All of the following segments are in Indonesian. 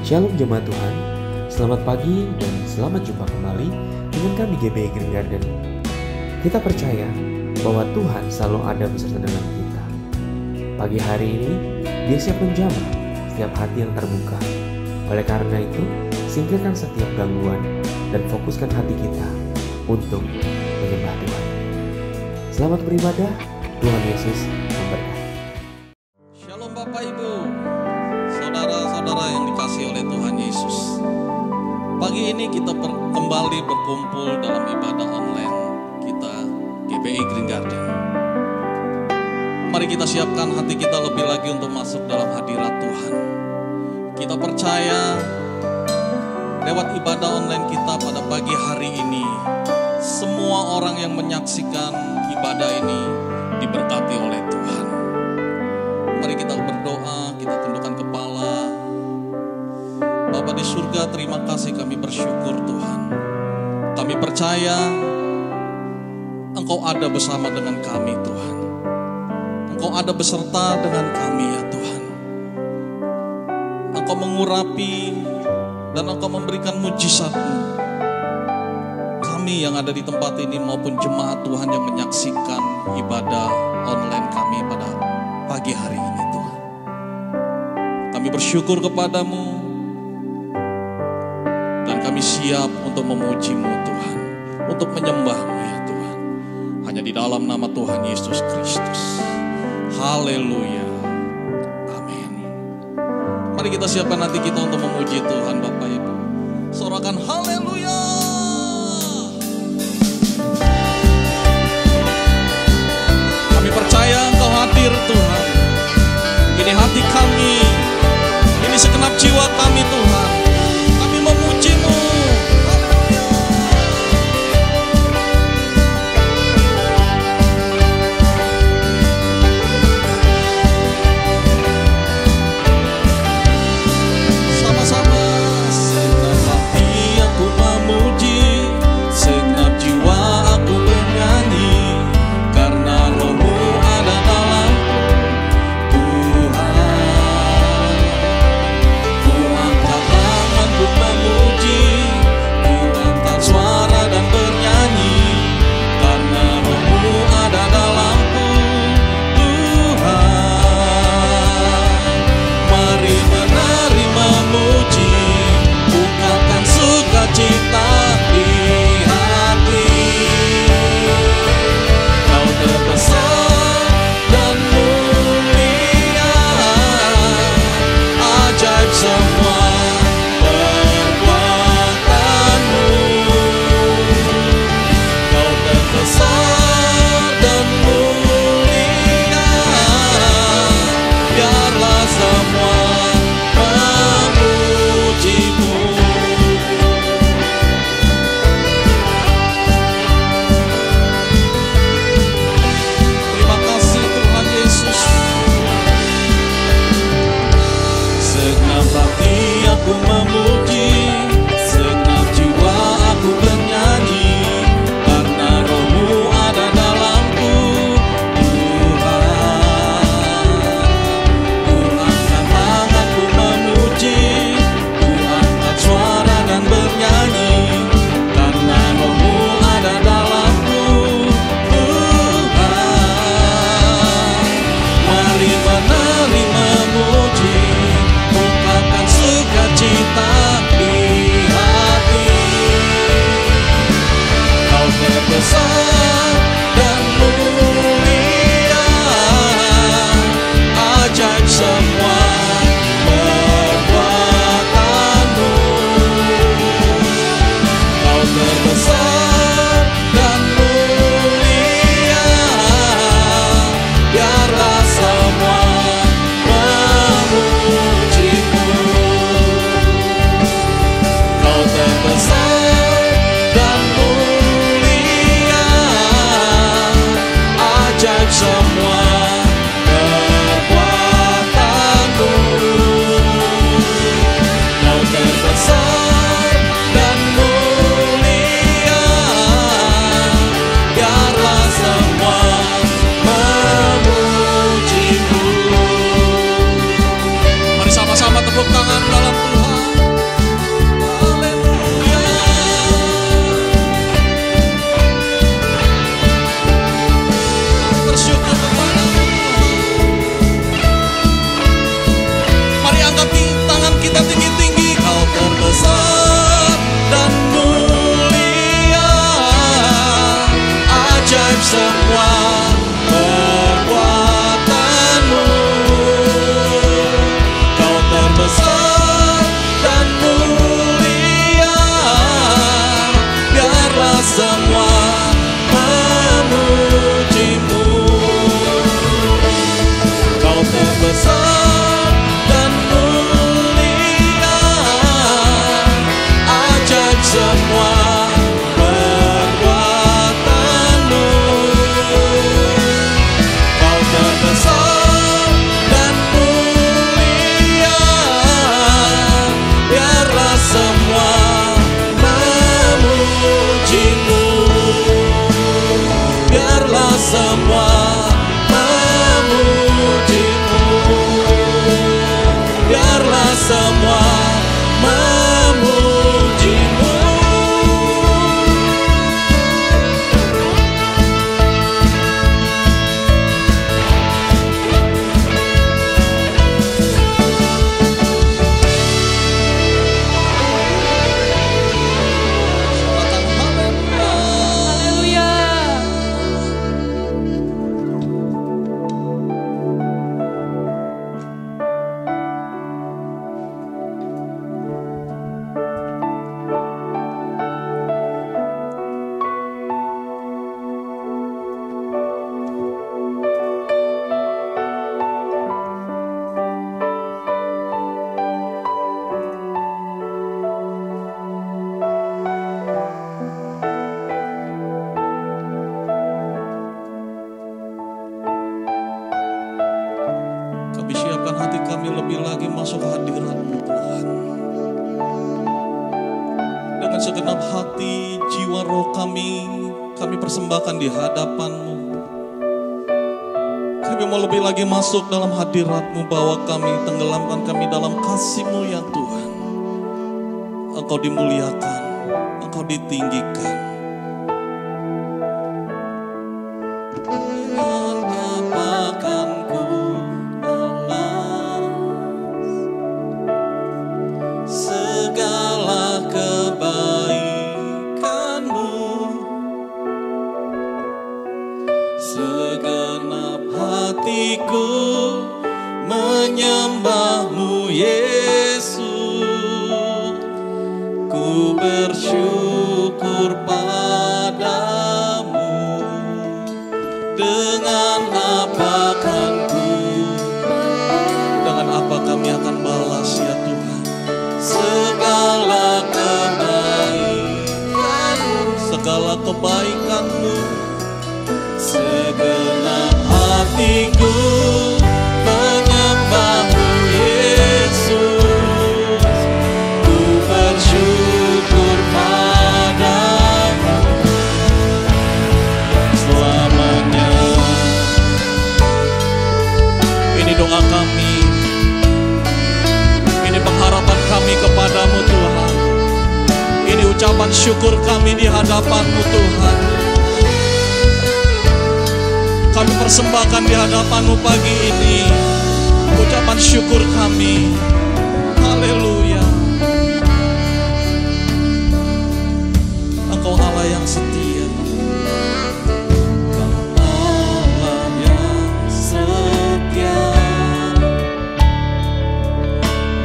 Shalom jemaat Tuhan, selamat pagi dan selamat jumpa kembali dengan kami GBI Green Garden. Kita percaya bahwa Tuhan selalu ada beserta dengan kita. Pagi hari ini, Dia siap menjamah setiap hati yang terbuka. Oleh karena itu, singkirkan setiap gangguan dan fokuskan hati kita untuk menyembah Tuhan. Selamat beribadah, Tuhan Yesus memberkati. Shalom Bapak Ibu, saudara-saudara yang dikasihi oleh Tuhan Yesus. Pagi ini kita kembali berkumpul dalam ibadah online kita GBI Green Garden. Mari kita siapkan hati kita lebih lagi untuk masuk dalam hadirat Tuhan. Kita percaya lewat ibadah online kita pada pagi hari ini, semua orang yang menyaksikan ibadah ini diberkati oleh Tuhan. Mari kita berdoa, kita tundukkan kepala. Bapa di surga, terima kasih, kami bersyukur Tuhan. Kami percaya Engkau ada bersama dengan kami Tuhan. Engkau ada beserta dengan kami ya Tuhan. Engkau mengurapi dan Engkau memberikan mujizat-Mu. Kami yang ada di tempat ini maupun jemaat Tuhan yang menyaksikan ibadah online kami pada pagi hari ini Tuhan. Kami bersyukur kepadamu dan kami siap untuk memuji-Mu Tuhan, untuk menyembah-Mu ya Tuhan. Hanya di dalam nama Tuhan Yesus Kristus. Haleluya. Amin. Mari kita siapkan hati kita untuk memuji Tuhan Bapak Ibu. Sorakan haleluya. Kami percaya Engkau hadir Tuhan. Ini hati kami, ini segenap jiwa kami Tuhan. Kami memuji-Mu. Sama-sama. Segenap hati aku memuji, segenap jiwa aku bernyanyi, karena Roh-Mu ada dalamku Tuhan. Ku angkat kehadirat-Mu Tuhan. Dengan segenap hati, jiwa, roh kami persembahkan di hadapan-Mu. Kami mau lebih lagi masuk dalam hadirat-Mu, bawa kami, tenggelamkan kami dalam kasih-Mu ya Tuhan. Engkau dimuliakan, Engkau ditinggikan. Menyembah-Mu Yesus, ku bersyukur padamu. Dengan apa kami akan balas ya Tuhan segala kebaikan-Mu, segenap hatiku menyembah-Mu Yesus, ku bersyukur padamu selamanya. Ini doa kami, ini pengharapan kami kepadamu Tuhan, ini ucapan syukur kami di hadapan-Mu Tuhan. Kami persembahkan di hadapan-Mu pagi ini ucapan syukur kami. Haleluya. Engkau Allah yang setia, Engkau Allah yang setia,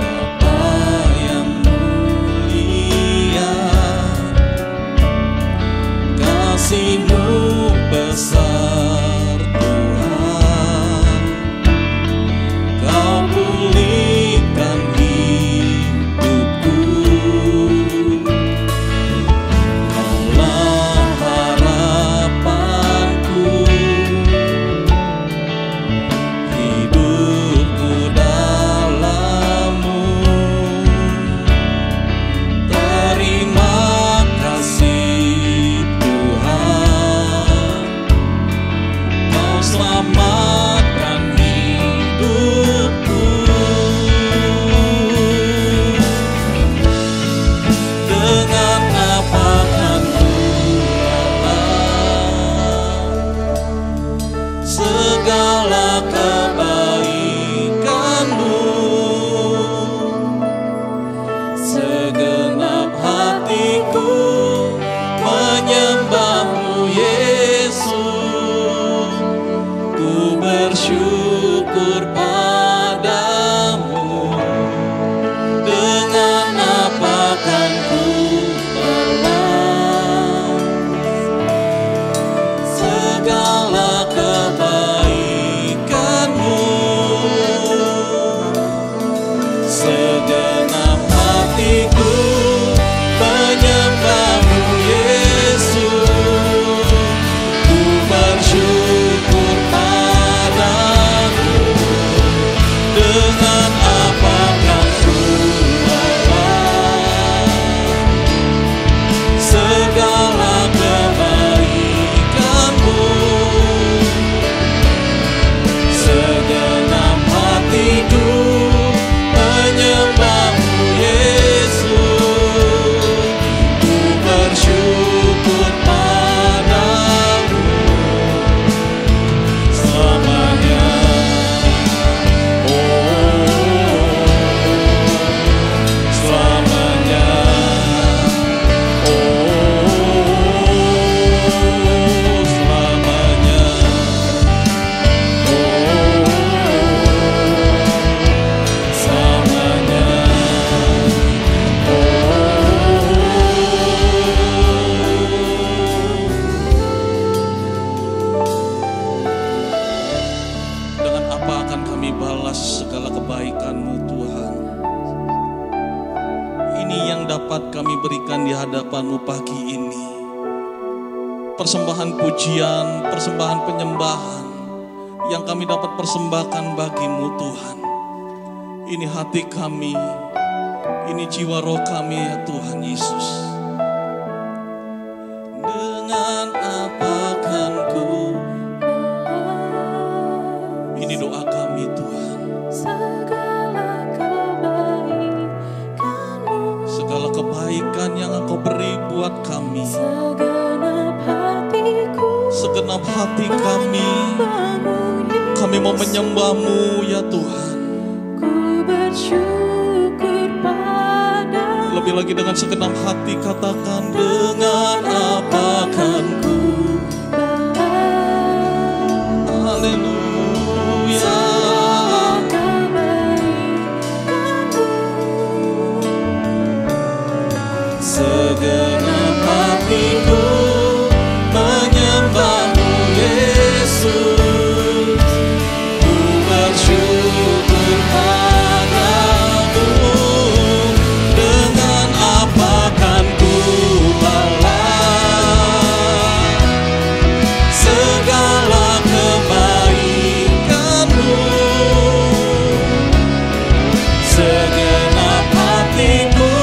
Bapa yang mulia, kasih-Mu besar. Persembahan pujian, persembahan penyembahan yang kami dapat persembahkan bagi-Mu Tuhan. Ini hati kami, ini jiwa roh kami ya Tuhan Yesus. Dengan apa kan ku, ini doa kami Tuhan. Segala kebaikan yang Engkau beri buat kami, segenap hati kami mau menyembah-Mu ya Tuhan. Lebih lagi dengan segenap hati katakan, dengan apa kan ku, haleluya. Segenap hatiku menyembah-Mu Yesus, ku bersyukur padamu. Dengan apa kan ku balas segala kebaikan-Mu. Segenap hatiku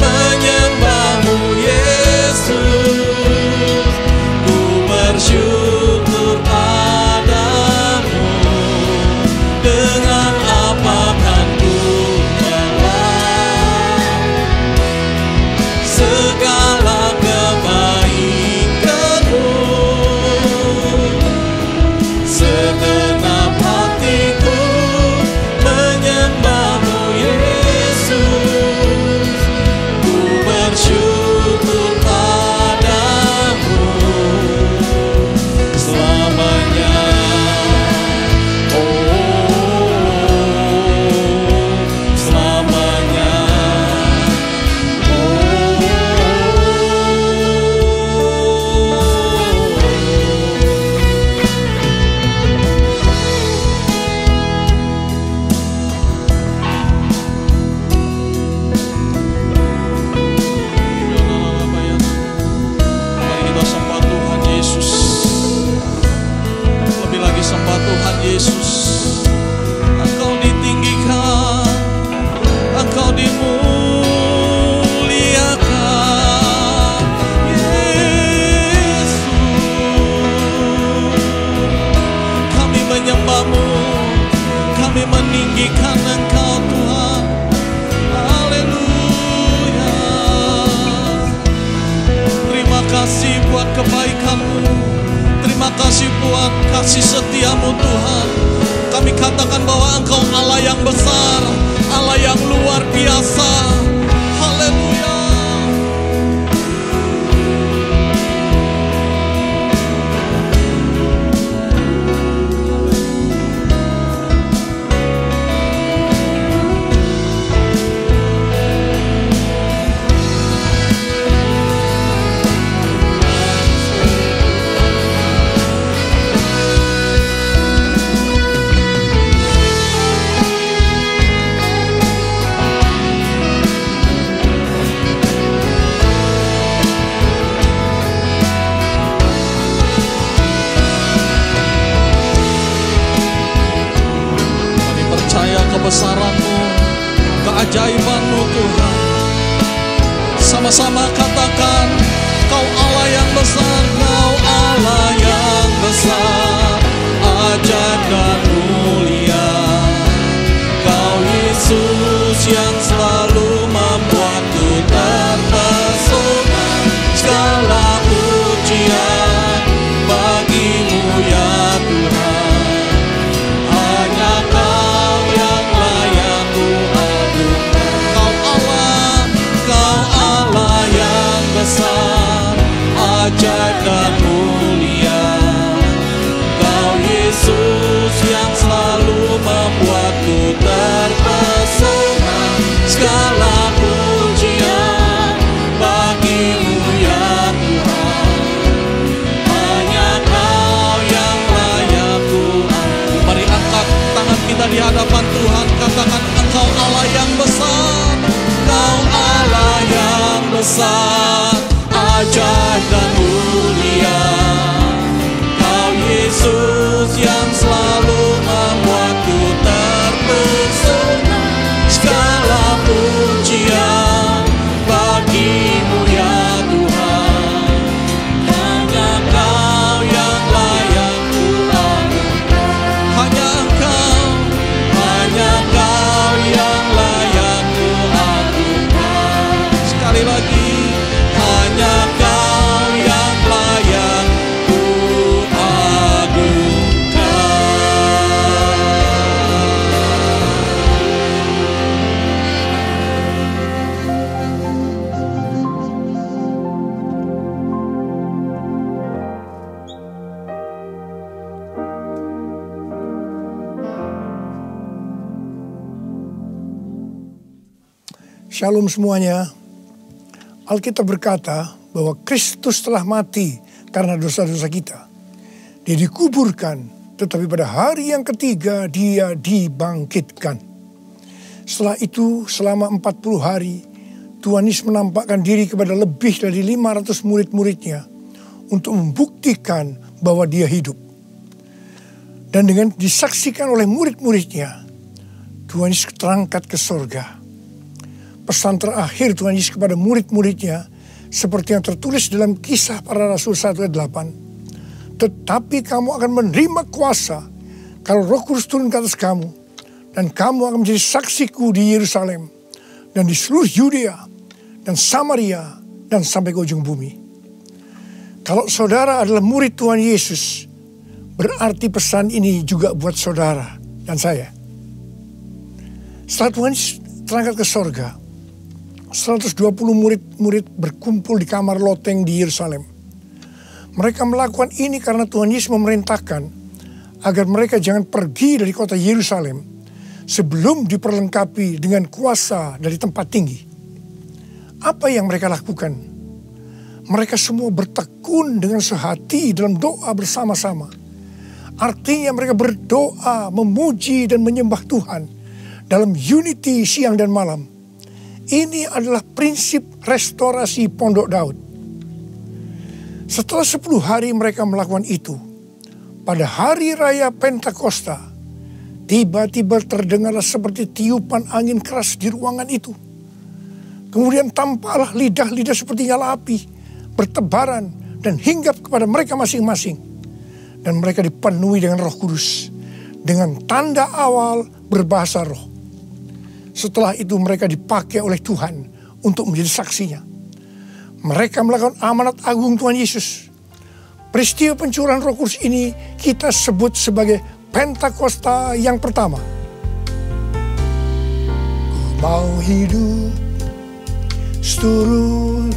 menyembah-Mu Yesus, ku bersyukur padamu. Dengan apa kan ku balas segala kebaikan-Mu. Segenap hatiku menyembah-Mu Yesus, ku bersyukur padamu selamanya. Selamanya. Mari kita sembah Tuhan Yesus. Lebih lagi sembah Tuhan Yesus. Engkau ditinggikan, Engkau dimuliakan Yesus. Kami menyembah-Mu, kami meninggikan Engkau Tuhan. Haleluya. Terima kasih buat kebaikan-Mu, terima kasih buat kasih setia-Mu Tuhan. Kami katakan bahwa Engkau Allah yang besar, Allah yang luar biasa. Haleluya. Kebesaran-Mu, keajaiban-Mu Tuhan. Sama-sama katakan, Kau Allah yang besar, Kau Allah yang besar, ajaib dan mulia. Kau Yesus yang selalu membuatku terpesona. Segala pujian bagi-Mu ya Tuhan. Hanya Kau yang layak ku adukan. Kau Allah yang besar, ajaib dan mulia. Kau Yesus yang selalu membuatku terpesona. Segala pujian bagi-Mu ya Tuhan. Hanya Kau yang layak ku adukan. Mari angkat tangan kita di hadapan Tuhan, katakan, Engkau Allah yang besar, Kau Allah yang besar, ajaib dan mulia. Kau Yesus yang selalu membuatku terpesona. Shalom semuanya. Alkitab berkata bahwa Kristus telah mati karena dosa-dosa kita. Dia dikuburkan, tetapi pada hari yang ketiga dia dibangkitkan. Setelah itu selama 40 hari Tuhan Yesus menampakkan diri kepada lebih dari 500 murid-muridnya untuk membuktikan bahwa dia hidup. Dan dengan disaksikan oleh murid-muridnya, Tuhan Yesus terangkat ke sorga. Pesan terakhir Tuhan Yesus kepada murid-muridnya seperti yang tertulis dalam Kisah Para Rasul 1 ayat 8. Tetapi kamu akan menerima kuasa kalau Roh Kudus turun ke atas kamu, dan kamu akan menjadi saksiku di Yerusalem dan di seluruh Yudea dan Samaria dan sampai ke ujung bumi. Kalau saudara adalah murid Tuhan Yesus, berarti pesan ini juga buat saudara dan saya. Setelah Tuhan terangkat ke sorga, 120 murid-murid berkumpul di kamar loteng di Yerusalem. Mereka melakukan ini karena Tuhan Yesus memerintahkan agar mereka jangan pergi dari kota Yerusalem sebelum diperlengkapi dengan kuasa dari tempat tinggi. Apa yang mereka lakukan? Mereka semua bertekun dengan sehati dalam doa bersama-sama. Artinya mereka berdoa, memuji dan menyembah Tuhan dalam unity siang dan malam. Ini adalah prinsip restorasi Pondok Daud. Setelah 10 hari mereka melakukan itu, pada hari raya Pentakosta, tiba-tiba terdengarlah seperti tiupan angin keras di ruangan itu. Kemudian tampaklah lidah-lidah seperti nyala api, bertebaran dan hinggap kepada mereka masing-masing. Dan mereka dipenuhi dengan Roh Kudus, dengan tanda awal berbahasa roh. Setelah itu mereka dipakai oleh Tuhan untuk menjadi saksinya. Mereka melakukan amanat agung Tuhan Yesus. Peristiwa pencurahan Roh Kudus ini kita sebut sebagai Pentakosta yang pertama. Ku mau hidup seturut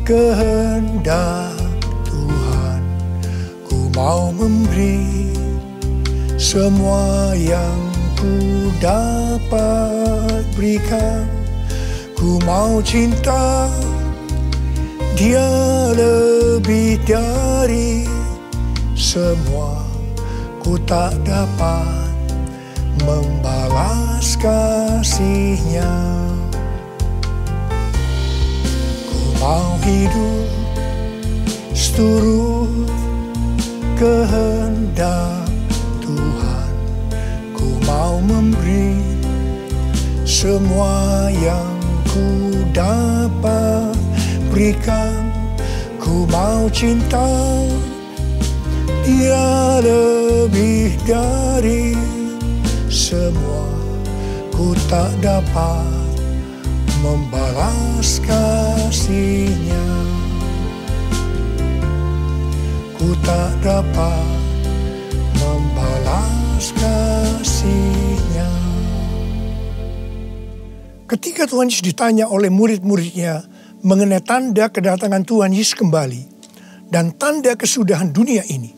kehendak Tuhan. Ku mau memberi semua yang ku dapat berikan. Ku mau cinta Dia lebih dari semua. Ku tak dapat membalas kasih-Nya. Ku mau hidup seturut kehendak Tuhan. Ku mau memberi semua yang ku dapat berikan. Ku mau cinta Dia lebih dari semua. Ku tak dapat membalas kasih-Nya. Ku tak dapat membalas kasih-Nya. Ketika Tuhan Yesus ditanya oleh murid-muridnya mengenai tanda kedatangan Tuhan Yesus kembali dan tanda kesudahan dunia ini,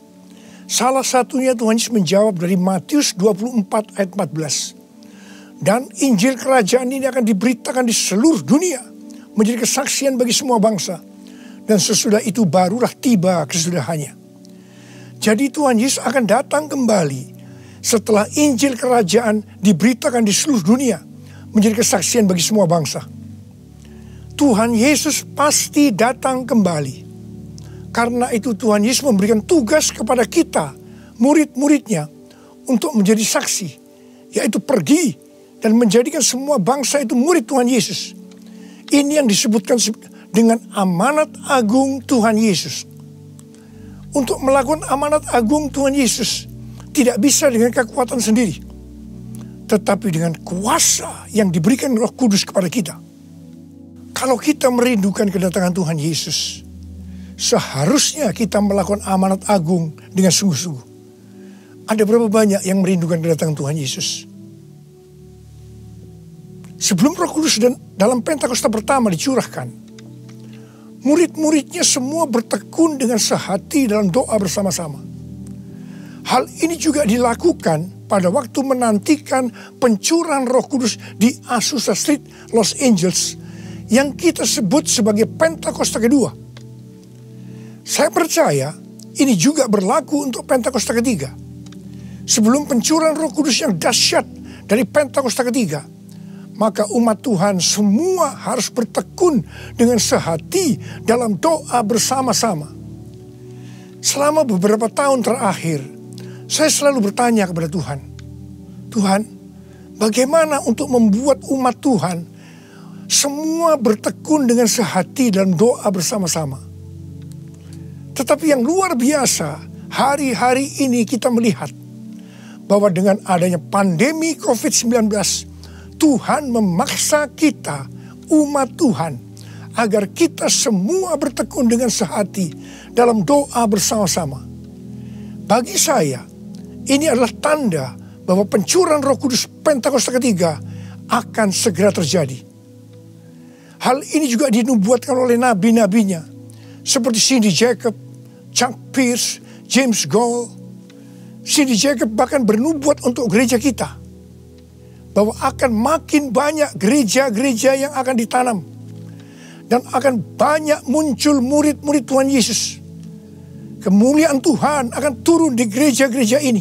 salah satunya Tuhan Yesus menjawab dari Matius 24 ayat 14. Dan Injil kerajaan ini akan diberitakan di seluruh dunia, menjadi kesaksian bagi semua bangsa. Dan sesudah itu barulah tiba kesudahannya. Jadi Tuhan Yesus akan datang kembali setelah Injil kerajaan diberitakan di seluruh dunia, menjadi kesaksian bagi semua bangsa. Tuhan Yesus pasti datang kembali. Karena itu Tuhan Yesus memberikan tugas kepada kita, murid-muridnya, untuk menjadi saksi. Yaitu pergi dan menjadikan semua bangsa itu murid Tuhan Yesus. Ini yang disebutkan dengan amanat agung Tuhan Yesus. Untuk melakukan amanat agung Tuhan Yesus tidak bisa dengan kekuatan sendiri, tetapi dengan kuasa yang diberikan Roh Kudus kepada kita. Kalau kita merindukan kedatangan Tuhan Yesus, seharusnya kita melakukan amanat agung dengan sungguh-sungguh. Ada berapa banyak yang merindukan kedatangan Tuhan Yesus? Sebelum Roh Kudus dalam Pentakosta pertama dicurahkan, murid-muridnya semua bertekun dengan sehati dalam doa bersama-sama. Hal ini juga dilakukan pada waktu menantikan pencurahan Roh Kudus di Azusa Street, Los Angeles, yang kita sebut sebagai Pentakosta kedua. Saya percaya ini juga berlaku untuk Pentakosta ketiga. Sebelum pencurahan Roh Kudus yang dahsyat dari Pentakosta ketiga, maka umat Tuhan semua harus bertekun dengan sehati dalam doa bersama-sama. Selama beberapa tahun terakhir, saya selalu bertanya kepada Tuhan, Tuhan, bagaimana untuk membuat umat Tuhan semua bertekun dengan sehati dalam doa bersama-sama. Tetapi yang luar biasa, hari-hari ini kita melihat bahwa dengan adanya pandemi COVID-19, Tuhan memaksa kita, umat Tuhan, agar kita semua bertekun dengan sehati dalam doa bersama-sama. Bagi saya, ini adalah tanda bahwa pencurahan Roh Kudus Pentakosta ketiga akan segera terjadi. Hal ini juga dinubuatkan oleh nabi-nabinya, seperti Cindy Jacob, Chuck Pierce, James Goll. Cindy Jacob bahkan bernubuat untuk gereja kita, bahwa akan makin banyak gereja-gereja yang akan ditanam. Dan akan banyak muncul murid-murid Tuhan Yesus. Kemuliaan Tuhan akan turun di gereja-gereja ini.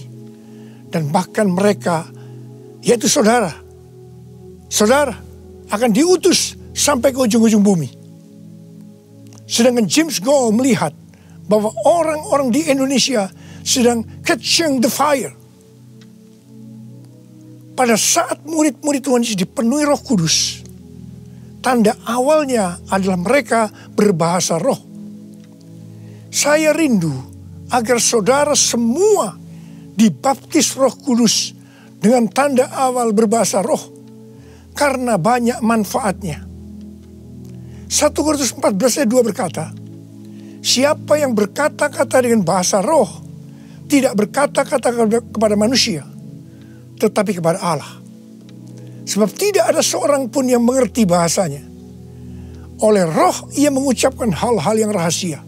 Dan bahkan mereka, yaitu saudara akan diutus sampai ke ujung-ujung bumi. Sedangkan James Goll melihat bahwa orang-orang di Indonesia sedang catching the fire. Pada saat murid-murid Tuhan Yesus dipenuhi Roh Kudus, tanda awalnya adalah mereka berbahasa roh. Saya rindu agar saudara semua dibaptis Roh Kudus dengan tanda awal berbahasa roh, karena banyak manfaatnya. 1 Korintus 14 ayat 2 berkata, siapa yang berkata-kata dengan bahasa roh tidak berkata-kata kepada manusia, tetapi kepada Allah. Sebab tidak ada seorang pun yang mengerti bahasanya. Oleh roh ia mengucapkan hal-hal yang rahasia.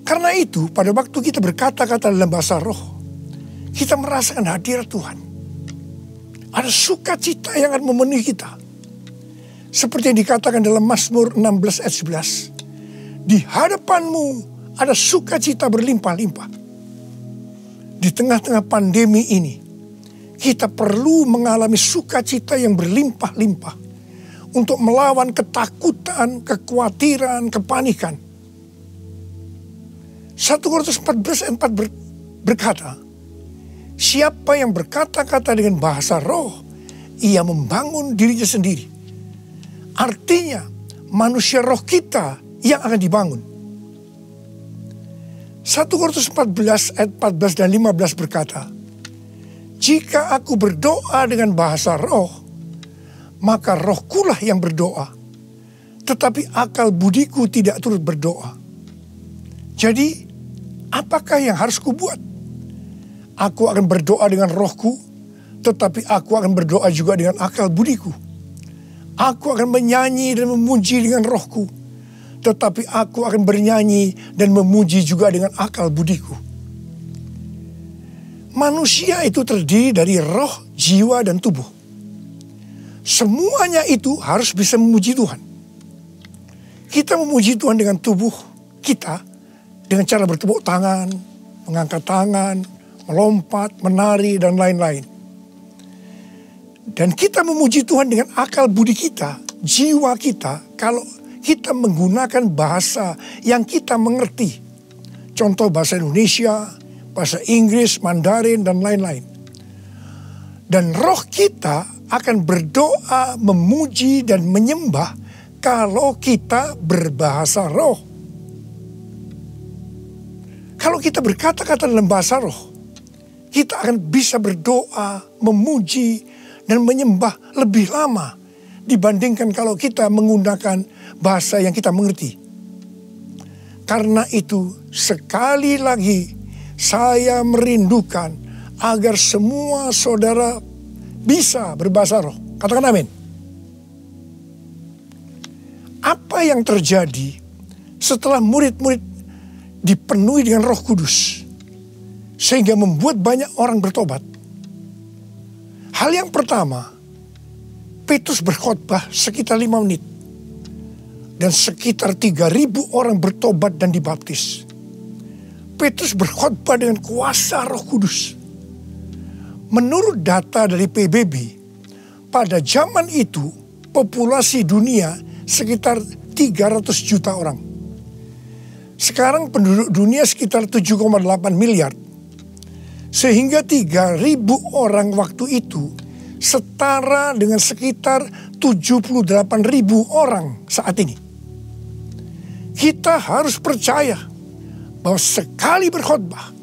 Karena itu pada waktu kita berkata-kata dalam bahasa roh, kita merasakan hadirat Tuhan. Ada sukacita yang akan memenuhi kita. Seperti yang dikatakan dalam Mazmur 16 ayat 11. Di hadapanmu ada sukacita berlimpah-limpah. Di tengah-tengah pandemi ini, kita perlu mengalami sukacita yang berlimpah-limpah untuk melawan ketakutan, kekhawatiran, kepanikan. 1 Korintus 14 ayat 4 berkata, siapa yang berkata-kata dengan bahasa roh, ia membangun dirinya sendiri. Artinya, manusia roh kita yang akan dibangun. 1 Korintus 14 ayat 14 dan 15 berkata, jika aku berdoa dengan bahasa roh, maka rohkulah yang berdoa, tetapi akal budiku tidak turut berdoa. Jadi, apakah yang harus kubuat? Aku akan berdoa dengan rohku, tetapi aku akan berdoa juga dengan akal budiku. Aku akan menyanyi dan memuji dengan rohku, tetapi aku akan bernyanyi dan memuji juga dengan akal budiku. Manusia itu terdiri dari roh, jiwa, dan tubuh. Semuanya itu harus bisa memuji Tuhan. Kita memuji Tuhan dengan tubuh kita, dengan cara bertepuk tangan, mengangkat tangan, melompat, menari, dan lain-lain. Dan kita memuji Tuhan dengan akal budi kita, jiwa kita, kalau kita menggunakan bahasa yang kita mengerti. Contoh bahasa Indonesia, bahasa Inggris, Mandarin, dan lain-lain. Dan roh kita akan berdoa, memuji, dan menyembah kalau kita berbahasa roh. Kalau kita berkata-kata dalam bahasa roh, kita akan bisa berdoa, memuji, dan menyembah lebih lama dibandingkan kalau kita menggunakan bahasa yang kita mengerti. Karena itu, sekali lagi, saya merindukan agar semua saudara bisa berbahasa roh. Katakan amin. Apa yang terjadi setelah murid-murid dipenuhi dengan Roh Kudus sehingga membuat banyak orang bertobat? Hal yang pertama, Petrus berkhotbah sekitar 5 menit. Dan sekitar 3.000 orang bertobat dan dibaptis. Petrus berkhotbah dengan kuasa Roh Kudus. Menurut data dari PBB, pada zaman itu populasi dunia sekitar 300 juta orang. Sekarang penduduk dunia sekitar 7,8 miliar. Sehingga 3.000 orang waktu itu setara dengan sekitar 78.000 orang saat ini. Kita harus percaya bahwa sekali berkhotbah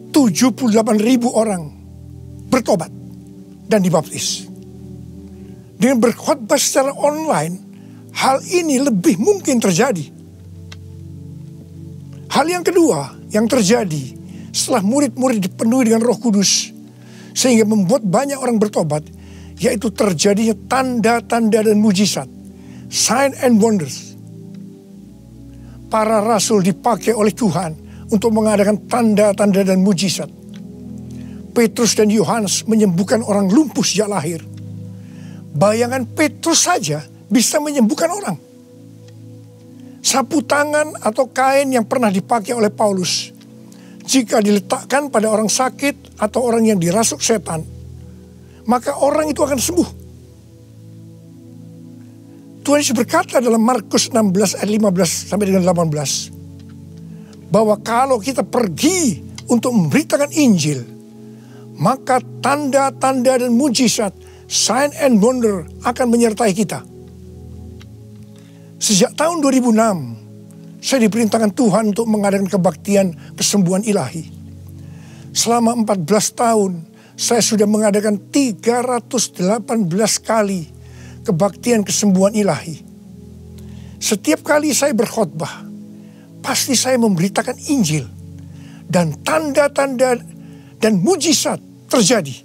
78.000 orang bertobat dan dibaptis. Dengan berkhotbah secara online, hal ini lebih mungkin terjadi. Hal yang kedua yang terjadi setelah murid-murid dipenuhi dengan Roh Kudus sehingga membuat banyak orang bertobat, yaitu terjadinya tanda-tanda dan mujizat, sign and wonders. Para rasul dipakai oleh Tuhan untuk mengadakan tanda-tanda dan mujizat. Petrus dan Yohanes menyembuhkan orang lumpuh sejak lahir. Bayangan Petrus saja bisa menyembuhkan orang. Sapu tangan atau kain yang pernah dipakai oleh Paulus, jika diletakkan pada orang sakit atau orang yang dirasuk setan, maka orang itu akan sembuh. Tuhan Yesus berkata dalam Markus 16 ayat 15 sampai dengan 18, bahwa kalau kita pergi untuk memberitakan Injil, maka tanda-tanda dan mujizat, sign and wonder akan menyertai kita. Sejak tahun 2006, saya diperintahkan Tuhan untuk mengadakan kebaktian kesembuhan ilahi. Selama 14 tahun, saya sudah mengadakan 318 kali kebaktian kesembuhan ilahi. Setiap kali saya berkhotbah, pasti saya memberitakan Injil. Dan tanda-tanda dan mujizat terjadi.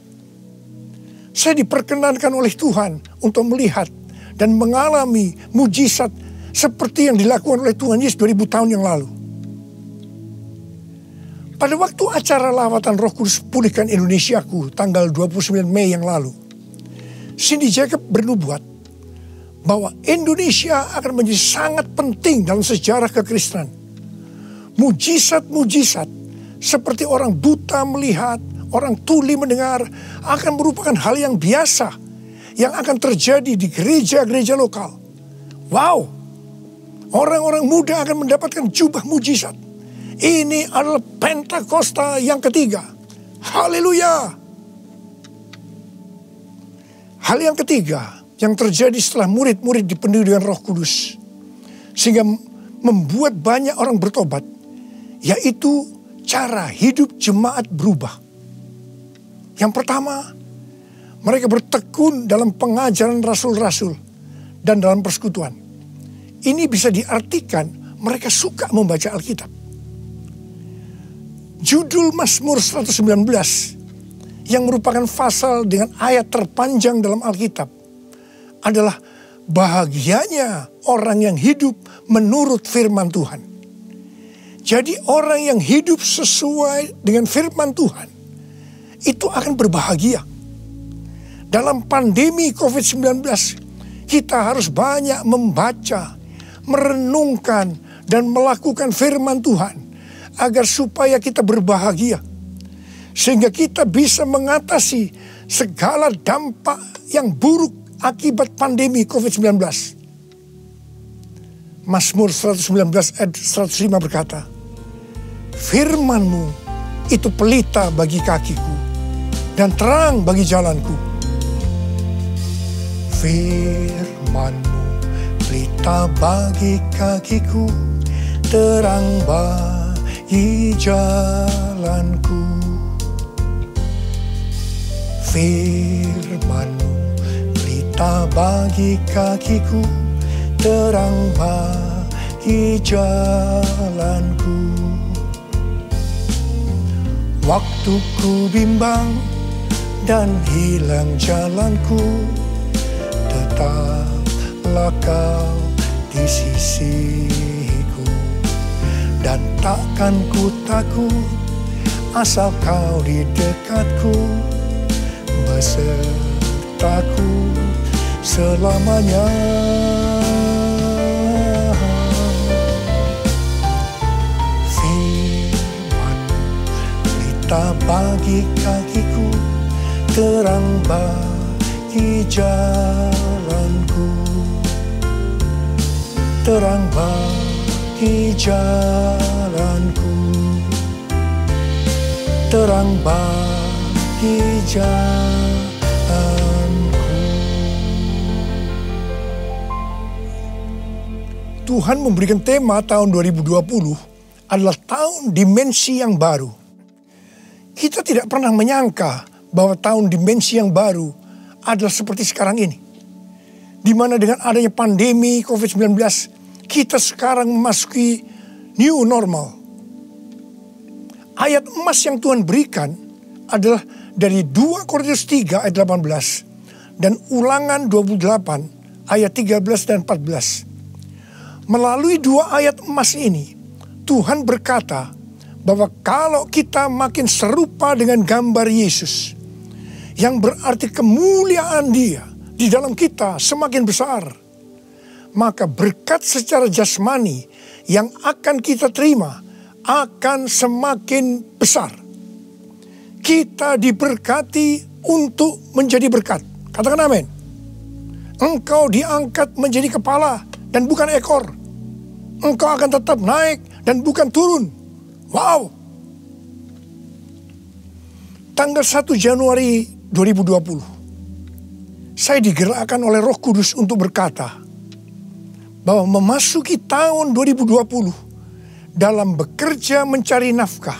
Saya diperkenankan oleh Tuhan untuk melihat dan mengalami mujizat seperti yang dilakukan oleh Tuhan Yesus 2000 tahun yang lalu. Pada waktu acara lawatan Roh Kudus Pulihkan Indonesiaku tanggal 29 Mei yang lalu, Cindy Jacob bernubuat bahwa Indonesia akan menjadi sangat penting dalam sejarah kekristenan. Mujizat-mujizat seperti orang buta melihat, orang tuli mendengar akan merupakan hal yang biasa yang akan terjadi di gereja-gereja lokal. Wow, orang-orang muda akan mendapatkan jubah mujizat. Ini adalah Pentakosta yang ketiga. Haleluya. Hal yang ketiga yang terjadi setelah murid-murid dipenuhi dengan Roh Kudus, sehingga membuat banyak orang bertobat, yaitu cara hidup jemaat berubah. Yang pertama, mereka bertekun dalam pengajaran rasul-rasul dan dalam persekutuan. Ini bisa diartikan mereka suka membaca Alkitab. Judul Mazmur 119 yang merupakan pasal dengan ayat terpanjang dalam Alkitab adalah bahagianya orang yang hidup menurut firman Tuhan. Jadi orang yang hidup sesuai dengan firman Tuhan itu akan berbahagia. Dalam pandemi COVID-19 kita harus banyak membaca, merenungkan dan melakukan firman Tuhan agar supaya kita berbahagia. Sehingga kita bisa mengatasi segala dampak yang buruk akibat pandemi COVID-19. Mazmur 119 ayat 105 berkata, firman-Mu itu pelita bagi kakiku dan terang bagi jalanku. Firman-Mu pelita bagi kakiku, terang bagi jalanku. Firman-Mu pelita bagi kakiku, terang bagi jalanku. Waktu ku bimbang dan hilang jalanku, tetaplah Kau di sisiku. Dan takkan ku takut asal Kau di dekatku, besertaku selamanya. Firman berita bagi kakiku, terang bagi jalanku, terang bagi jalanku, terang bagi jalanku. Tuhan memberikan tema tahun 2020 adalah tahun dimensi yang baru. Kita tidak pernah menyangka bahwa tahun dimensi yang baru adalah seperti sekarang ini, di mana dengan adanya pandemi COVID-19, kita sekarang memasuki new normal. Ayat emas yang Tuhan berikan adalah dari 2 Korintus 3 ayat 18 dan Ulangan 28 ayat 13 dan 14. Melalui 2 ayat emas ini, Tuhan berkata bahwa kalau kita makin serupa dengan gambar Yesus, yang berarti kemuliaan Dia di dalam kita semakin besar, maka berkat secara jasmani yang akan kita terima akan semakin besar. Kita diberkati untuk menjadi berkat. Katakan amin. Engkau diangkat menjadi kepala dan bukan ekor. Engkau akan tetap naik dan bukan turun. Wow. Tanggal 1 Januari 2020, saya digerakkan oleh Roh Kudus untuk berkata bahwa memasuki tahun 2020 dalam bekerja mencari nafkah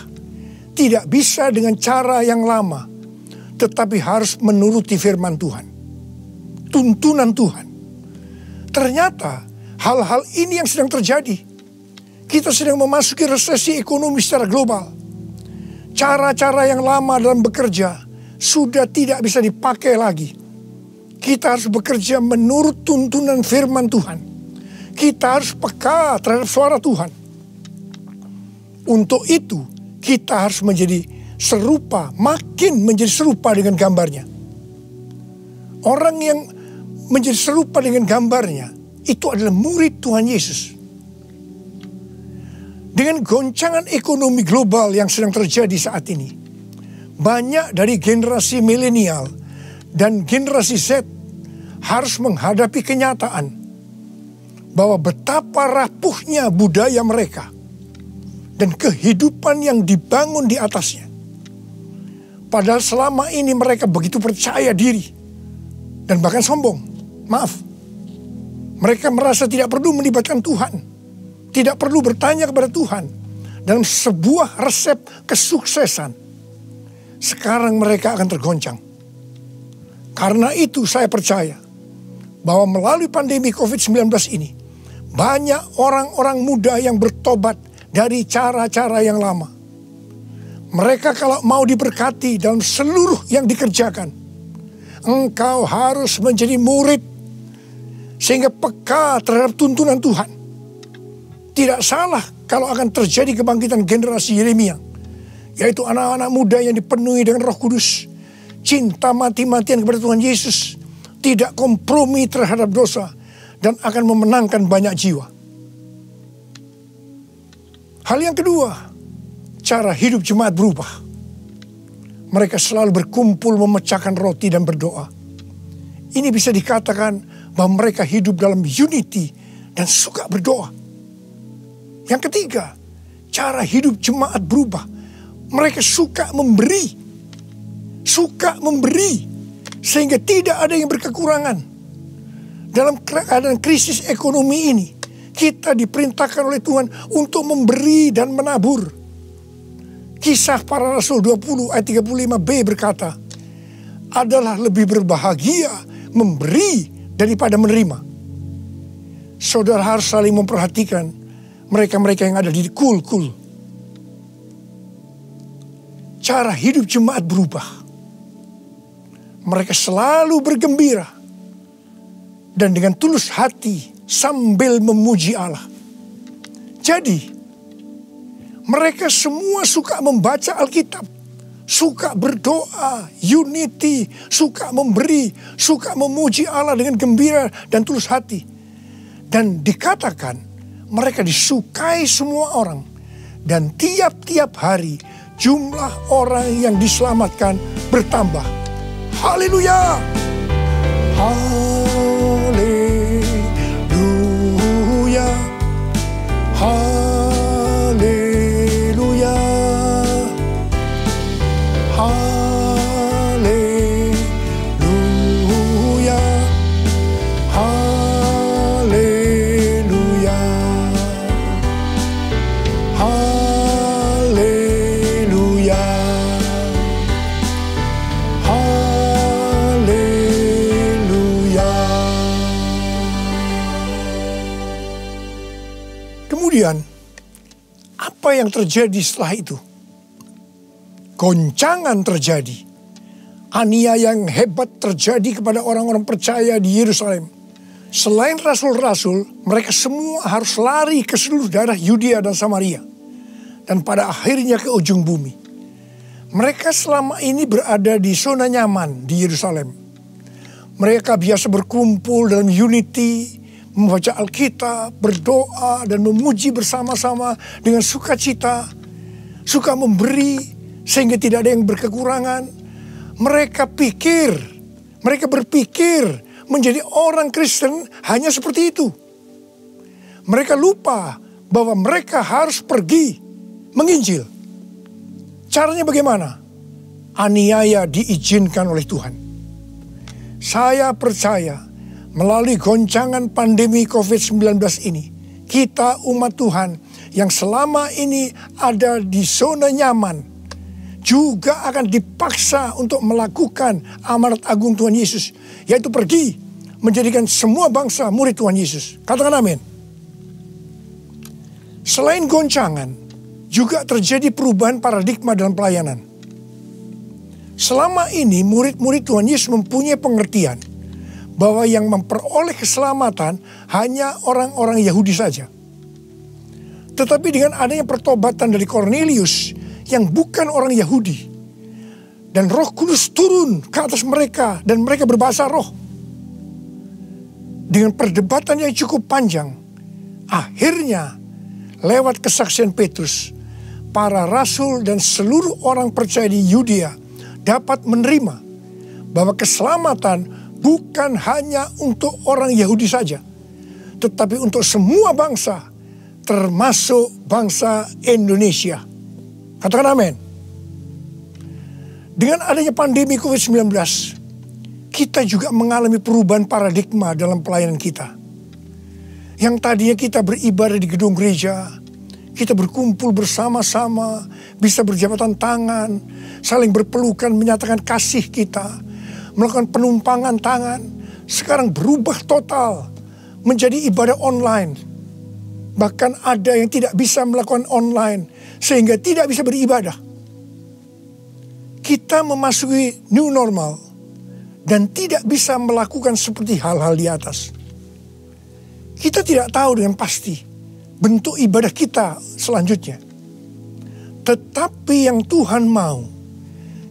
tidak bisa dengan cara yang lama, tetapi harus menuruti firman Tuhan, tuntunan Tuhan. Ternyata hal-hal ini yang sedang terjadi. Kita sedang memasuki resesi ekonomi secara global. Cara-cara yang lama dalam bekerja sudah tidak bisa dipakai lagi. Kita harus bekerja menurut tuntunan firman Tuhan. Kita harus peka terhadap suara Tuhan. Untuk itu, kita harus menjadi serupa, makin menjadi serupa dengan gambarnya. Orang yang menjadi serupa dengan gambarnya, itu adalah murid Tuhan Yesus. Dengan goncangan ekonomi global yang sedang terjadi saat ini, banyak dari generasi milenial dan generasi Z harus menghadapi kenyataan bahwa betapa rapuhnya budaya mereka dan kehidupan yang dibangun di atasnya. Padahal selama ini mereka begitu percaya diri dan bahkan sombong. Maaf, mereka merasa tidak perlu melibatkan Tuhan, tidak perlu bertanya kepada Tuhan dalam sebuah resep kesuksesan. Sekarang mereka akan tergoncang. Karena itu saya percaya bahwa melalui pandemi COVID-19 ini, banyak orang-orang muda yang bertobat dari cara-cara yang lama. Mereka kalau mau diberkati dalam seluruh yang dikerjakan, engkau harus menjadi murid sehingga peka terhadap tuntunan Tuhan. Tidak salah kalau akan terjadi kebangkitan generasi Yeremia, yaitu anak-anak muda yang dipenuhi dengan Roh Kudus, cinta mati-matian kepada Tuhan Yesus, tidak kompromi terhadap dosa, dan akan memenangkan banyak jiwa. Hal yang kedua, cara hidup jemaat berubah. Mereka selalu berkumpul memecahkan roti dan berdoa. Ini bisa dikatakan bahwa mereka hidup dalam unity dan suka berdoa. Yang ketiga, cara hidup jemaat berubah. Mereka suka memberi. Suka memberi. Sehingga tidak ada yang berkekurangan. Dalam keadaan krisis ekonomi ini, kita diperintahkan oleh Tuhan untuk memberi dan menabur. Kisah Para Rasul 20 ayat 35b berkata, adalah lebih berbahagia memberi daripada menerima. Saudara harus saling memperhatikan mereka-mereka yang ada di kul-kul. Cara hidup jemaat berubah. Mereka selalu bergembira dan dengan tulus hati sambil memuji Allah. Jadi, mereka semua suka membaca Alkitab suka berdoa, unity, suka memberi, suka memuji Allah dengan gembira dan tulus hati. Dan dikatakan mereka disukai semua orang. Dan tiap-tiap hari jumlah orang yang diselamatkan bertambah. Haleluya! Haleluya! Haleluya! Haleluya! Haleluya! Haleluya! Haleluya! Kemudian, apa yang terjadi setelah itu? Goncangan terjadi. Aniaya yang hebat terjadi kepada orang-orang percaya di Yerusalem. Selain rasul-rasul, mereka semua harus lari ke seluruh daerah Yudea dan Samaria. Dan pada akhirnya ke ujung bumi. Mereka selama ini berada di zona nyaman di Yerusalem. Mereka biasa berkumpul dalam unity, membaca Alkitab, berdoa, dan memuji bersama-sama dengan sukacita. Suka memberi, sehingga tidak ada yang berkekurangan. Mereka berpikir menjadi orang Kristen hanya seperti itu. Mereka lupa bahwa mereka harus pergi menginjil. Caranya bagaimana? Aniaya diizinkan oleh Tuhan. Saya percaya melalui goncangan pandemi COVID-19 ini, kita umat Tuhan yang selama ini ada di zona nyaman, juga akan dipaksa untuk melakukan amanat agung Tuhan Yesus, yaitu pergi menjadikan semua bangsa murid Tuhan Yesus. Katakan amin. Selain goncangan, juga terjadi perubahan paradigma dalam pelayanan. Selama ini murid-murid Tuhan Yesus mempunyai pengertian bahwa yang memperoleh keselamatan hanya orang-orang Yahudi saja. Tetapi dengan adanya pertobatan dari Kornelius yang bukan orang Yahudi, dan Roh Kudus turun ke atas mereka dan mereka berbahasa roh. Dengan perdebatan yang cukup panjang, akhirnya lewat kesaksian Petrus, para rasul dan seluruh orang percaya di Yudea dapat menerima bahwa keselamatan bukan hanya untuk orang Yahudi saja, tetapi untuk semua bangsa, termasuk bangsa Indonesia. Katakan amin. Dengan adanya pandemi COVID-19, kita juga mengalami perubahan paradigma dalam pelayanan kita. Yang tadinya kita beribadah di gedung gereja, kita berkumpul bersama-sama, bisa berjabatan tangan, saling berpelukan, menyatakan kasih kita, melakukan penumpangan tangan. Sekarang berubah total menjadi ibadah online. Bahkan ada yang tidak bisa melakukan online, sehingga tidak bisa beribadah. Kita memasuki new normal dan tidak bisa melakukan seperti hal-hal di atas. Kita tidak tahu dengan pasti bentuk ibadah kita selanjutnya. Tetapi yang Tuhan mau,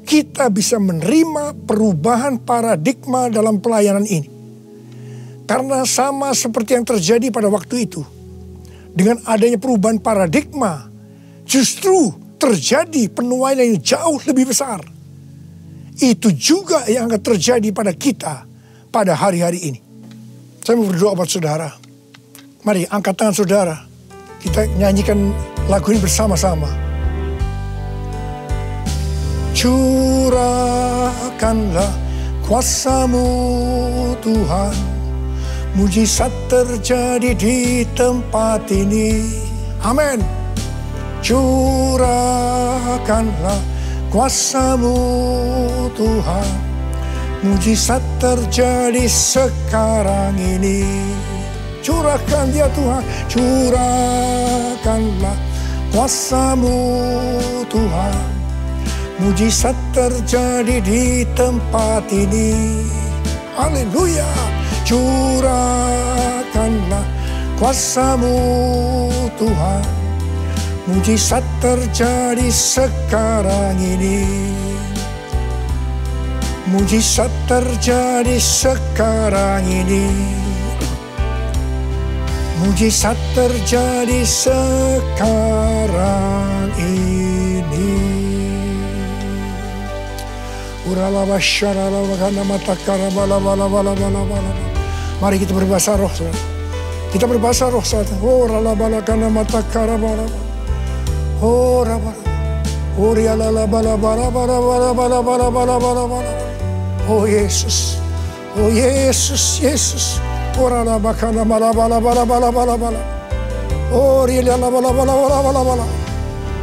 kita bisa menerima perubahan paradigma dalam pelayanan ini. Karena sama seperti yang terjadi pada waktu itu, dengan adanya perubahan paradigma, justru terjadi penuaian yang jauh lebih besar. Itu juga yang akan terjadi pada kita pada hari-hari ini. Saya mau berdoa buat saudara. Mari angkat tangan saudara. Kita nyanyikan lagu ini bersama-sama. Curahkanlah kuasa-Mu Tuhan, mujizat terjadi di tempat ini. Amin. Curahkanlah kuasa-Mu Tuhan, mujizat terjadi sekarang ini. Curahkan dia Tuhan, curahkanlah kuasa-Mu Tuhan, mujizat terjadi di tempat ini. Haleluya. Curahkanlah kuasa-Mu Tuhan, Mujizat terjadi sekarang ini. Mujizat terjadi sekarang ini. Mujizat terjadi sekarang ini. Mari kita berbahasa roh. Kita berbahasa roh saat ini. Oh Yesus, oh Yesus, Yesus.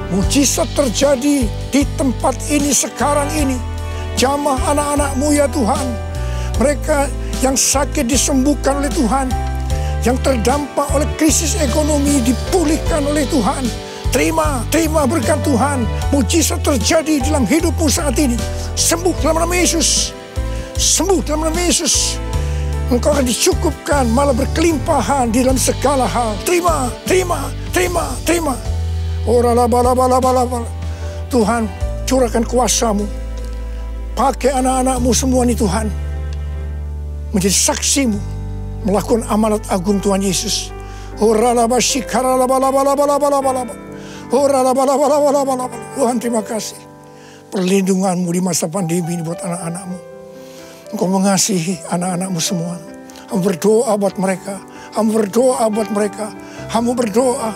Mujizat terjadi di tempat ini sekarang ini. Jamah anak-anak-Mu ya Tuhan. Mereka yang sakit disembuhkan oleh Tuhan. Yang terdampak oleh krisis ekonomi dipulihkan oleh Tuhan. Terima berkat Tuhan. Mujizat terjadi dalam hidupmu saat ini. Sembuh dalam nama Yesus. Sembuh dalam nama Yesus. Engkau akan dicukupkan, malah berkelimpahan di dalam segala hal. Terima. Tuhan, curahkan kuasa-Mu. Pakai anak-anak-Mu semua nih Tuhan. Menjadi saksi-Mu. Melakukan amanat agung Tuhan Yesus. Tuhan, terima kasih. Perlindungan-Mu di masa pandemi ini buat anak-anak-Mu. Engkau mengasihi anak-anak-Mu semua. Kamu berdoa buat mereka. Kamu berdoa buat mereka. Kamu berdoa.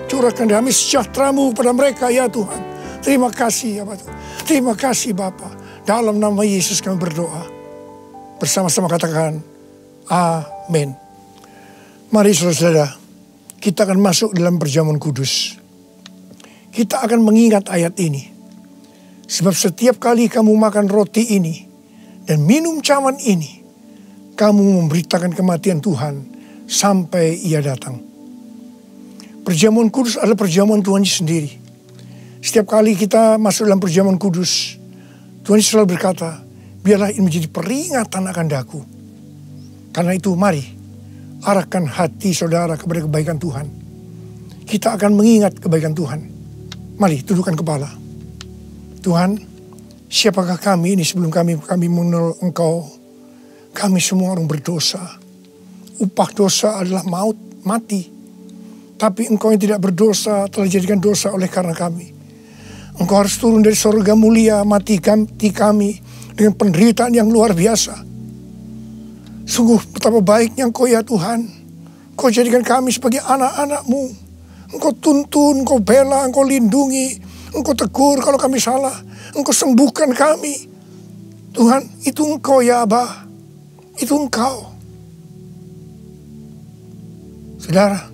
Curahkan damai sejahtera-Mu pada mereka ya Tuhan. Terima kasih ya Bapak. Terima kasih Bapa. Dalam nama Yesus kami berdoa. Bersama-sama katakan amin. Mari saudara-saudara, kita akan masuk dalam perjamuan kudus. Kita akan mengingat ayat ini. Sebab setiap kali kamu makan roti ini dan minum cawan ini, kamu memberitakan kematian Tuhan sampai Ia datang. Perjamuan kudus adalah perjamuan Tuhan sendiri. Setiap kali kita masuk dalam perjamuan kudus, Tuhan selalu berkata, biarlah ini menjadi peringatan akan daku. Karena itu mari, arahkan hati saudara kepada kebaikan Tuhan. Kita akan mengingat kebaikan Tuhan. Mari tundukkan kepala. Tuhan, siapakah kami ini sebelum kami mengenal Engkau? Kami semua orang berdosa. Upah dosa adalah maut, mati. Tapi Engkau yang tidak berdosa telah dijadikan dosa oleh karena kami. Engkau harus turun dari surga mulia, mati kami dengan penderitaan yang luar biasa. Sungguh betapa baiknya Engkau ya Tuhan. Engkau jadikan kami sebagai anak-anak-Mu. Engkau tuntun, Engkau bela, Engkau lindungi. Engkau tegur kalau kami salah. Engkau sembuhkan kami. Tuhan, itu Engkau ya Abah. Itu Engkau. Saudara,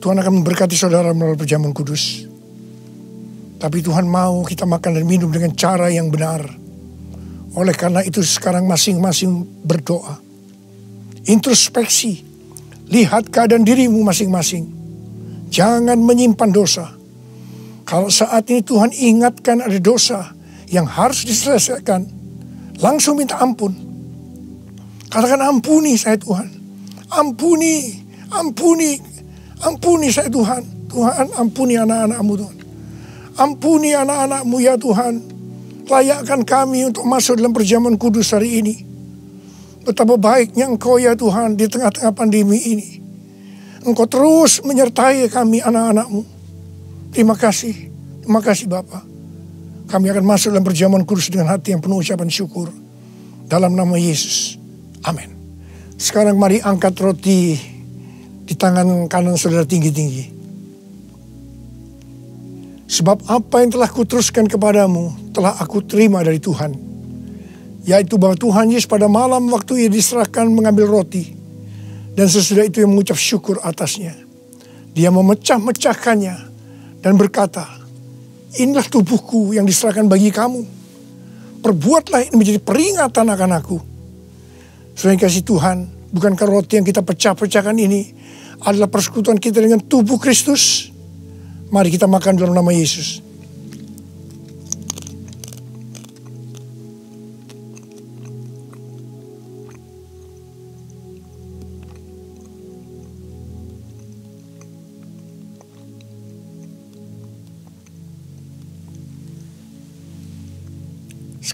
Tuhan akan memberkati saudara melalui perjamuan kudus. Tapi Tuhan mau kita makan dan minum dengan cara yang benar. Oleh karena itu sekarang masing-masing berdoa. Introspeksi. Lihat keadaan dirimu masing-masing. Jangan menyimpan dosa. Kalau saat ini Tuhan ingatkan ada dosa yang harus diselesaikan, langsung minta ampun. Katakan ampuni saya Tuhan. Ampuni saya Tuhan. Tuhan ampuni anak-anak-Mu Tuhan. Ampuni anak-anak-Mu ya Tuhan. Layakkan kami untuk masuk dalam perjamuan kudus hari ini. Betapa baiknya Engkau ya Tuhan di tengah-tengah pandemi ini. Engkau terus menyertai kami anak-anak-Mu. Terima kasih Bapa. Kami akan masuk dalam perjamuan kudus dengan hati yang penuh ucapan syukur. Dalam nama Yesus. Amin. Sekarang mari angkat roti di tangan kanan saudara tinggi-tinggi. Sebab apa yang telah kuteruskan kepadamu telah aku terima dari Tuhan. Yaitu bahwa Tuhan Yesus pada malam waktu Ia diserahkan mengambil roti. Dan sesudah itu Ia mengucap syukur atasnya. Dia memecah-mecahkannya dan berkata, inilah tubuhku yang diserahkan bagi kamu. Perbuatlah ini menjadi peringatan akan aku. Saudara yang kasih Tuhan, bukankah roti yang kita pecah-pecahkan ini adalah persekutuan kita dengan tubuh Kristus? Mari kita makan dalam nama Yesus.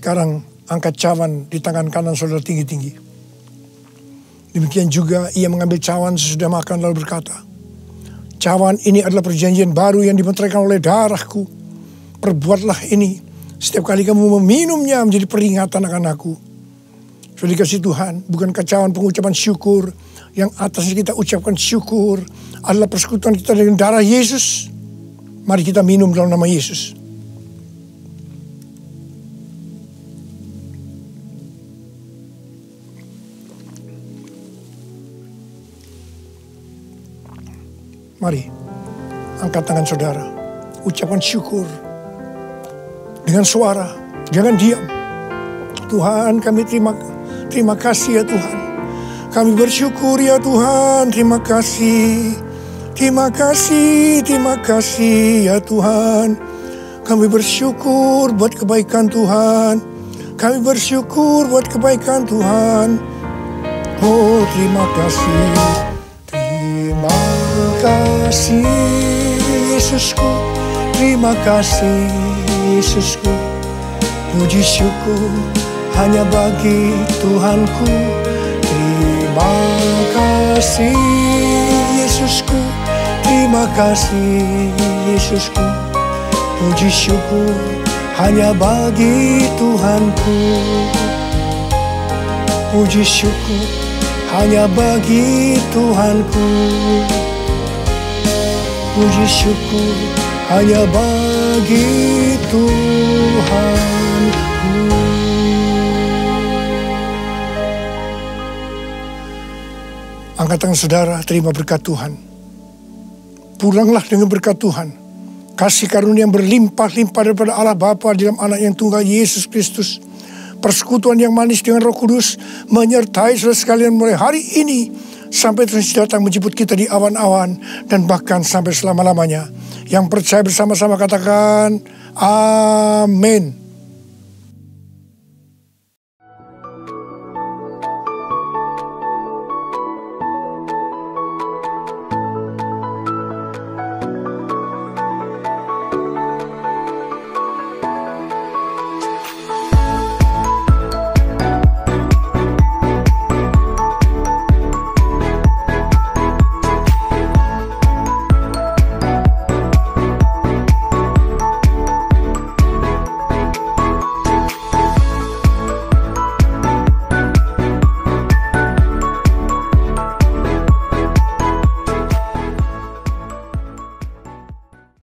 Sekarang angkat cawan di tangan kanan saudara tinggi-tinggi. Demikian juga ia mengambil cawan sesudah makan lalu berkata, cawan ini adalah perjanjian baru yang dimeteraikan oleh darahku. Perbuatlah ini setiap kali kamu meminumnya menjadi peringatan akan aku. Sudah dikasih Tuhan, bukan cawan pengucapan syukur. Yang atasnya kita ucapkan syukur adalah persekutuan kita dengan darah Yesus. Mari kita minum dalam nama Yesus. Mari, angkat tangan saudara. Ucapkan syukur. Dengan suara, jangan diam. Tuhan, kami terima kasih ya Tuhan. Kami bersyukur ya Tuhan, terima kasih. Terima kasih ya Tuhan. Kami bersyukur buat kebaikan Tuhan. Kami bersyukur buat kebaikan Tuhan. Oh, terima kasih. Terima kasih Yesusku. Terima kasih Yesusku. Puji syukur hanya bagi Tuhanku. Terima kasih Yesusku. Terima kasih Yesusku. Puji syukur hanya bagi Tuhanku. Puji syukur hanya bagi Tuhanku. Puji syukur hanya bagi Tuhanku. Angkat tangan saudara, terima berkat Tuhan. Pulanglah dengan berkat Tuhan. Kasih karunia yang berlimpah-limpah daripada Allah Bapa dalam anak yang tunggal Yesus Kristus. Persekutuan yang manis dengan Roh Kudus menyertai saudara sekalian mulai hari ini sampai Tuhan datang menjemput kita di awan-awan dan bahkan sampai selama-lamanya. Yang percaya bersama-sama katakan amin.